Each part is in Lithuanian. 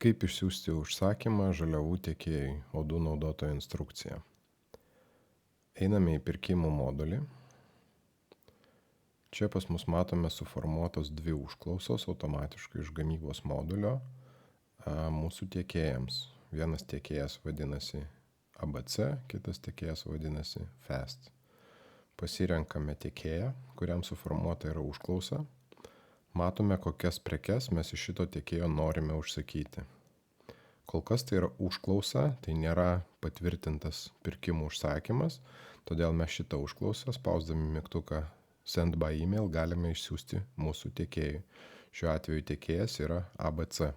Kaip išsiųsti užsakymą žaliavų tiekėjui odų naudotojo instrukcija. Einame į pirkimų modulį. Čia pas mus matome suformuotos dvi užklausos automatiškai iš gamybos modulio mūsų tiekėjams. Vienas tiekėjas vadinasi ABC, kitas tiekėjas vadinasi FAST. Pasirenkame tiekėją, kuriam suformuota yra užklausa. Matome, kokias prekes mes iš šito tiekėjo norime užsakyti. Kol kas tai yra užklausa, tai nėra patvirtintas pirkimų užsakymas, todėl mes šitą užklausą, spausdami mygtuką Send by email, galime išsiųsti mūsų tiekėjui. Šiuo atveju tiekėjas yra ABC.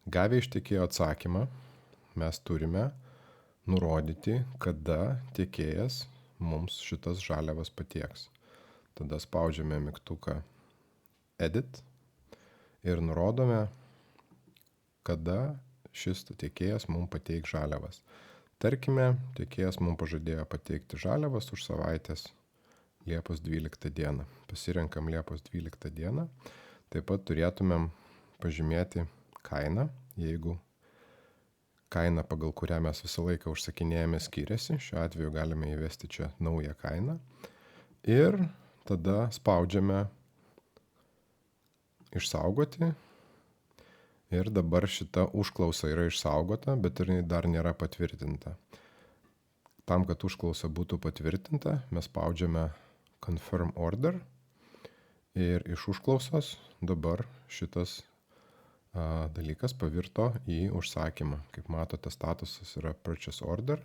Gavę iš tiekėjo atsakymą, mes turime nurodyti, kada tiekėjas mums šitas žaliavas patieks. Tada spaudžiame mygtuką Edit ir nurodome, kada šis tiekėjas mums pateiks žaliavas. Tarkime, tiekėjas mums pažadėjo pateikti žaliavas už savaitės Liepos 12 dieną. Pasirenkam Liepos 12 dieną. Taip pat turėtumėm pažymėti kainą, jeigu kaina, pagal kurią mes visą laiką užsakinėjame, skiriasi. Šiuo atveju galime įvesti čia naują kainą. Ir tada spaudžiame išsaugoti. Ir dabar šita užklausa yra išsaugota, bet ir dar nėra patvirtinta. Tam, kad užklausa būtų patvirtinta, mes spaudžiame Confirm Order. Ir iš užklausos dabar šitas dalykas pavirto į užsakymą. Kaip matote, statusas yra Purchase Order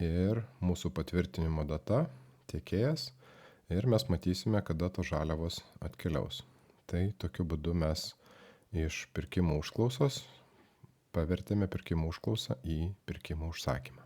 ir mūsų patvirtinimo data, tiekėjas. Ir mes matysime, kada tos žaliavos atkeliaus. Tai tokiu būdu mes iš pirkimo užklausos pavertėme pirkimo užklausą į pirkimo užsakymą.